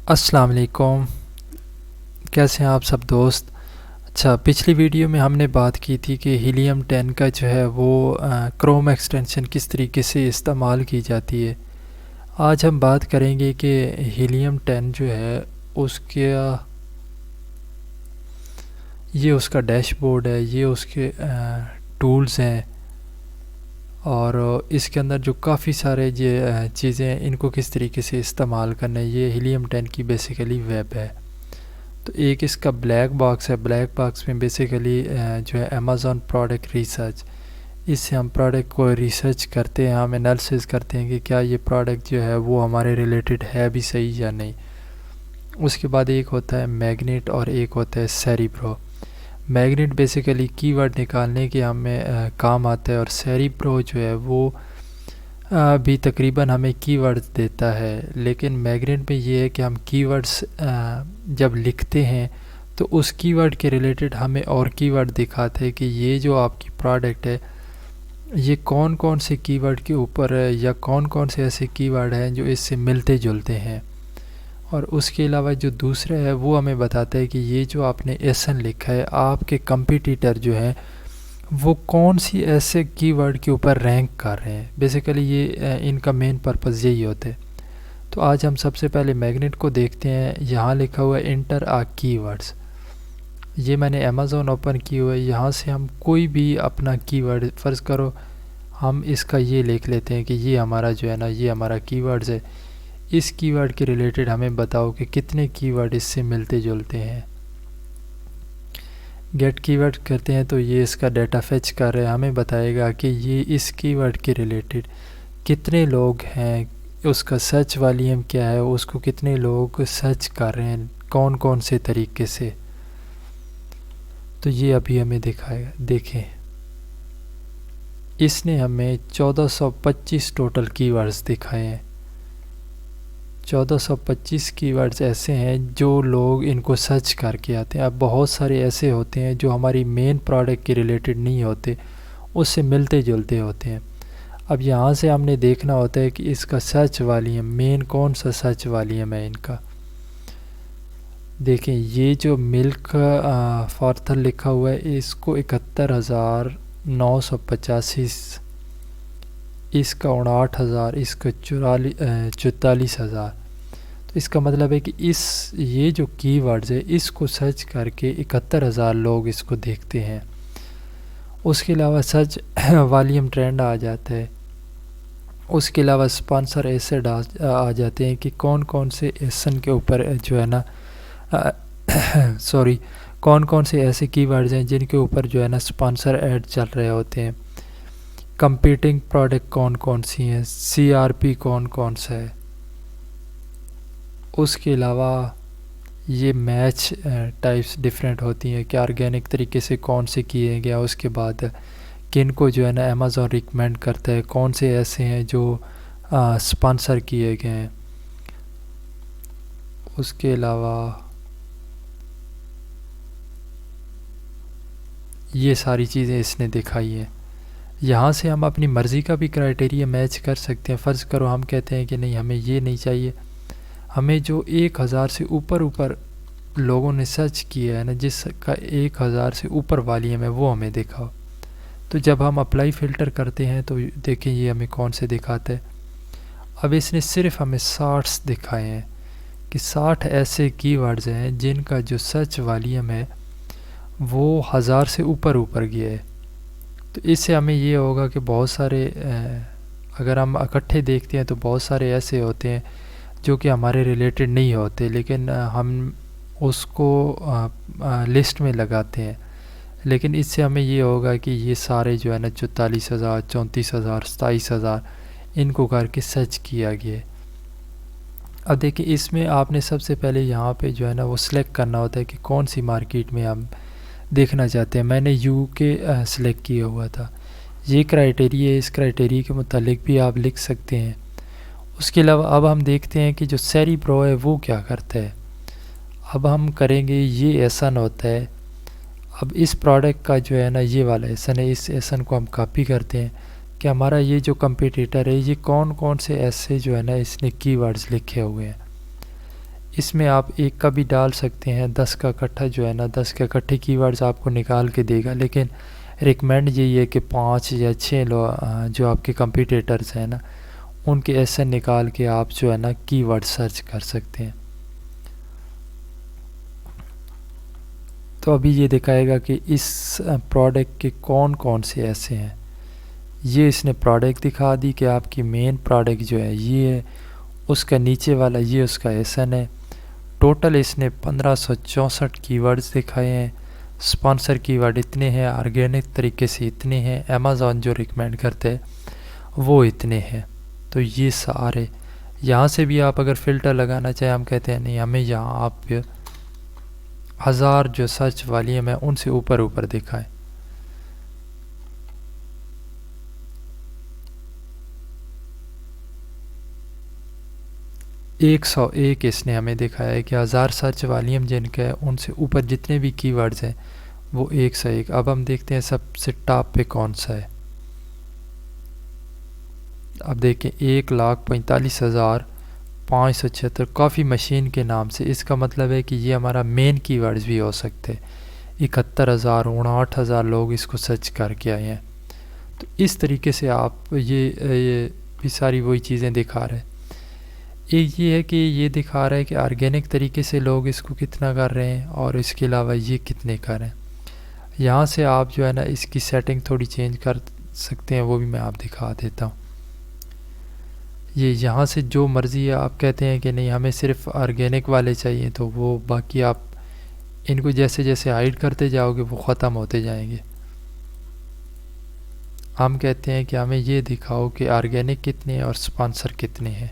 السلام علیکم، کیسے ہیں آپ سب دوست؟ اچھا، پچھلی ویڈیو میں ہم نے بات کی تھی کہ ہیلیم 10 کا جو ہے وہ کروم ایکسٹینشن کس طریقے سے استعمال کی جاتی ہے۔ آج ہم بات کریں گے کہ ہیلیم 10 جو ہے یہ اس کا ڈیش بورڈ ہے، یہ اس کے ٹولز ہیں، اور اس کے اندر جو کافی سارے چیزیں ہیں ان کو کس طریقے سے استعمال کرنا ہے۔ یہ ہیلیم 10 کی بیسیکلی ویب ہے۔ تو ایک اس کا بلیک باکس ہے، بلیک باکس میں بیسیکلی جو ہے امیزون پروڈکٹ ریسرچ، اس سے ہم پروڈکٹ کو ریسرچ کرتے ہیں، ہم انالیسس کرتے ہیں کہ کیا یہ پروڈکٹ جو ہے وہ ہمارے ریلیٹڈ ہے بھی صحیح یا نہیں۔ اس کے بعد ایک ہوتا ہے میگنیٹ اور ایک ہوتا ہے سیریبرو۔ میگنیٹ بیسیکلی کی ورڈ نکالنے کے ہمیں کام آتا ہے، اور سیریبرو جو ہے وہ بھی تقریباً ہمیں کی ورڈ دیتا ہے، لیکن میگنیٹ میں یہ ہے کہ ہم کی ورڈز جب لکھتے ہیں تو اس کی ورڈ کے ریلیٹڈ ہمیں اور کی ورڈ دکھاتے ہیں کہ یہ جو آپ کی پروڈکٹ ہے یہ کون کون سے کی ورڈ کے اوپر ہے، یا کون کون سے ایسے کی ورڈ ہیں جو اس سے ملتے جلتے ہیں۔ اور اس کے علاوہ جو دوسرا ہے وہ ہمیں بتاتا ہے کہ یہ جو آپ نے ایسن لکھا ہے، آپ کے کمپیٹیٹر جو ہیں وہ کون سی ایسے کی ورڈ کے اوپر رینک کر رہے ہیں۔ بیسیکلی یہ ان کا مین پرپز یہی ہوتا ہے۔ تو آج ہم سب سے پہلے میگنیٹ کو دیکھتے ہیں۔ یہاں لکھا ہوا ہے انٹر آ کی ورڈز، یہ میں نے امیزون اوپن کی ہوا ہے۔ یہاں سے ہم کوئی بھی اپنا کی ورڈ فرض کرو ہم اس کا یہ لکھ لیتے ہیں کہ یہ ہمارا جو ہے نا یہ ہمارا کی ورڈز ہے، اس کی ورڈ کے ریلیٹڈ ہمیں بتاؤ کہ کتنے کی ورڈ اس سے ملتے جلتے ہیں۔ گیٹ کی ورڈ کرتے ہیں تو یہ اس کا ڈیٹا فیچ کر رہا ہے، ہمیں بتائے گا کہ یہ اس کی ورڈ کے ریلیٹڈ کتنے لوگ ہیں، اس کا سرچ والیوم کیا ہے، اس کو کتنے لوگ سرچ کر رہے ہیں کون کون سے طریقے سے۔ تو یہ ابھی ہمیں دکھائے گا، دیکھیں اس نے ہمیں 1425 ٹوٹل کی ورڈز دکھائے ہیں۔ 1425 کی ورڈز ایسے ہیں جو لوگ ان کو سرچ کر کے آتے ہیں۔ اب بہت سارے ایسے ہوتے ہیں جو ہماری مین پروڈکٹ کے ریلیٹڈ نہیں ہوتے، اس سے ملتے جلتے ہوتے ہیں۔ اب یہاں سے ہم نے دیکھنا ہوتا ہے کہ اس کا سرچ والیوم مین کون سا سرچ والیوم ہے ان کا۔ دیکھیں یہ جو ملک فارتھر لکھا ہوا ہے اس کو 71,985، اس کا 59,000، اس کا 44,000۔ تو اس کا مطلب ہے کہ یہ جو کی ورڈز ہے اس کو سرچ کر کے 71,000 لوگ اس کو دیکھتے ہیں۔ اس کے علاوہ سرچ والیوم ٹرینڈ آ جاتا ہے، اس کے علاوہ اسپانسر ایسڈ آ جاتے ہیں کہ کون کون سے ایسن کے اوپر جو ہے نا کون کون سے ایسے کی ورڈز ہیں جن کے اوپر جو ہے نا اسپانسر ایڈ چل رہے ہوتے ہیں، کمپیٹنگ پروڈکٹ کون کون سی ہیں، سی آر پی کون کون سا ہے۔ اس کے علاوہ یہ میچ ٹائپس ڈیفرنٹ ہوتی ہیں کہ آرگینک طریقے سے کون سے کیے گیا، اس کے بعد کن کو جو ہے نا امیزون ریکمینڈ کرتا ہے، کون سے ایسے ہیں جو اسپانسر کیے گئے ہیں۔ اس کے علاوہ یہ ساری چیزیں اس نے دکھائی ہیں۔ یہاں سے ہم اپنی مرضی کا بھی کرائٹیریا میچ کر سکتے ہیں۔ فرض کرو ہم کہتے ہیں کہ نہیں ہمیں یہ نہیں چاہیے، ہمیں جو 1000 سے اوپر لوگوں نے سرچ کیا ہے نا، جس کا 1000 سے اوپر والیوم ہے وہ ہمیں دکھاؤ۔ تو جب ہم اپلائی فلٹر کرتے ہیں تو دیکھیں یہ ہمیں کون سے دکھاتا ہے۔ اب اس نے صرف ہمیں 60 دکھائے ہیں کہ 60 ایسے کی ورڈز ہیں جن کا جو سرچ والیوم ہے وہ 1000 سے اوپر گیا ہے۔ تو اس سے ہمیں یہ ہوگا کہ بہت سارے اگر ہم اکٹھے دیکھتے ہیں تو بہت سارے ایسے ہوتے ہیں جو کہ ہمارے ریلیٹڈ نہیں ہوتے، لیکن ہم اس کو لسٹ میں لگاتے ہیں۔ لیکن اس سے ہمیں یہ ہوگا کہ یہ سارے جو ہے نا 44,000، 34,000، 27,000 ان کو کر کے سرچ کیا گیا ہے۔ اب دیکھیں اس میں آپ نے سب سے پہلے یہاں پہ جو ہے نا وہ سلیکٹ کرنا ہوتا ہے کہ کون سی مارکیٹ میں ہم دیکھنا چاہتے ہیں۔ میں نے یو کے سلیکٹ کیا ہوا تھا۔ یہ کرائٹیریا ہے، اس کرائٹیریا کے متعلق بھی آپ لکھ سکتے ہیں۔ اس کے علاوہ اب ہم دیکھتے ہیں کہ جو سیریبرو ہے وہ کیا کرتا ہے۔ اب ہم کریں گے یہ ایسن ہوتا ہے۔ اب اس پروڈکٹ کا جو ہے نا یہ والا ایسن ہے، اس ایسن کو ہم کاپی کرتے ہیں کہ ہمارا یہ جو کمپیٹیٹر ہے یہ کون کون سے ایسے جو ہے نا اس نے کی ورڈز لکھے ہوئے ہیں۔ اس میں آپ ایک کا بھی ڈال سکتے ہیں، 10 کا اکٹھا جو ہے نا 10 کے اکٹھے کی ورڈز آپ کو نکال کے دے گا، لیکن ریکمینڈ یہی ہے کہ 5 یا 6 جو آپ کے کمپیٹیٹرز ہیں نا ان کے ایسے نکال کے آپ جو ہے نا کی ورڈ سرچ کر سکتے ہیں۔ تو ابھی یہ دکھائے گا کہ اس پروڈکٹ کے کون کون سے ایسے ہیں۔ یہ اس نے پروڈکٹ دکھا دی کہ آپ کی مین پروڈکٹ جو ہے یہ ہے، اس کا نیچے والا یہ اس کا ایسن ہے۔ ٹوٹل اس نے 1564 کی ورڈز دکھائے ہیں، سپانسر کی ورڈ اتنے ہیں، آرگینک طریقے سے اتنے ہیں، امیزون جو ریکمینڈ کرتے ہیں وہ اتنے ہیں۔ تو یہ سارے یہاں سے بھی آپ اگر فلٹر لگانا چاہیں، ہم کہتے ہیں نہیں ہمیں یہاں آپ 1000 جو سرچ والی ہیں میں ان سے اوپر دکھائیں۔ 101 اس نے ہمیں دکھایا ہے کہ 1000 سرچ والی ہم جن کا ہے ان سے اوپر جتنے بھی کی ورڈز ہیں وہ 101۔ اب ہم دیکھتے ہیں سب سے ٹاپ پہ کون سا ہے۔ اب دیکھیں 1,45,576 کافی مشین کے نام سے، اس کا مطلب ہے کہ یہ ہمارا مین کی ورڈز بھی ہو سکتے۔ 71,000 59,000 لوگ اس کو سرچ کر کے آئے ہیں۔ تو اس طریقے سے آپ یہ بھی ساری وہی چیزیں دکھا رہے ہیں۔ ایک یہ ہے کہ یہ دکھا رہا ہے کہ آرگینک طریقے سے لوگ اس کو کتنا کر رہے ہیں اور اس کے علاوہ یہ کتنے کر رہے ہیں۔ یہاں سے آپ جو ہے نا اس کی سیٹنگ تھوڑی چینج کر سکتے ہیں، وہ بھی میں آپ دکھا دیتا ہوں۔ یہ یہاں سے جو مرضی ہے آپ کہتے ہیں کہ نہیں ہمیں صرف آرگینک والے چاہیے، تو وہ باقی آپ ان کو جیسے جیسے ہائڈ کرتے جاؤ گے وہ ختم ہوتے جائیں گے۔ ہم کہتے ہیں کہ ہمیں یہ دکھاؤ کہ آرگینک کتنے ہیں اور سپانسر کتنے ہیں۔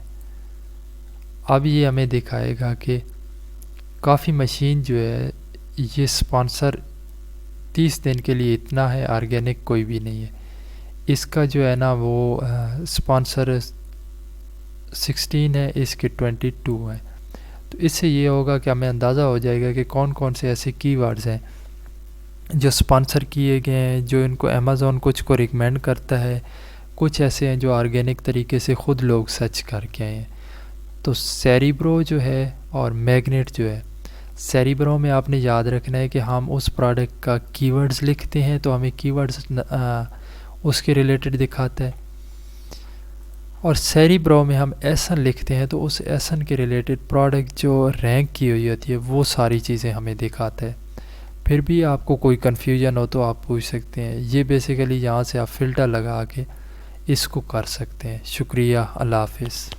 اب یہ ہمیں دکھائے گا کہ کافی مشین جو ہے یہ سپانسر 30 دن کے لیے اتنا ہے، آرگینک کوئی بھی نہیں ہے۔ اس کا جو ہے نا وہ سپانسر 16 ہے، اس کے 22 ہیں۔ تو اس سے یہ ہوگا کہ ہمیں اندازہ ہو جائے گا کہ کون کون سے ایسے کی ورڈز ہیں جو سپانسر کیے گئے ہیں، جو ان کو امیزون کچھ کو ریکمینڈ کرتا ہے، کچھ ایسے ہیں جو آرگینک طریقے سے خود لوگ سرچ کر کے آئے ہیں۔ تو سیریبرو جو ہے اور میگنیٹ جو ہے، سیریبرو میں آپ نے یاد رکھنا ہے کہ ہم اس پروڈکٹ کا کی ورڈز لکھتے ہیں تو ہمیں کی ورڈز اس کے ریلیٹڈ دکھاتا ہے، اور سیریبرو میں ہم ایسن لکھتے ہیں تو اس ایسن کے ریلیٹڈ پروڈکٹ جو رینک کی ہوئی ہوتی ہے وہ ساری چیزیں ہمیں دکھاتا ہے۔ پھر بھی آپ کو کوئی کنفیوژن ہو تو آپ پوچھ سکتے ہیں۔ یہ بیسیکلی یہاں سے آپ فلٹر لگا کے اس کو کر سکتے ہیں۔ شکریہ، اللہ حافظ۔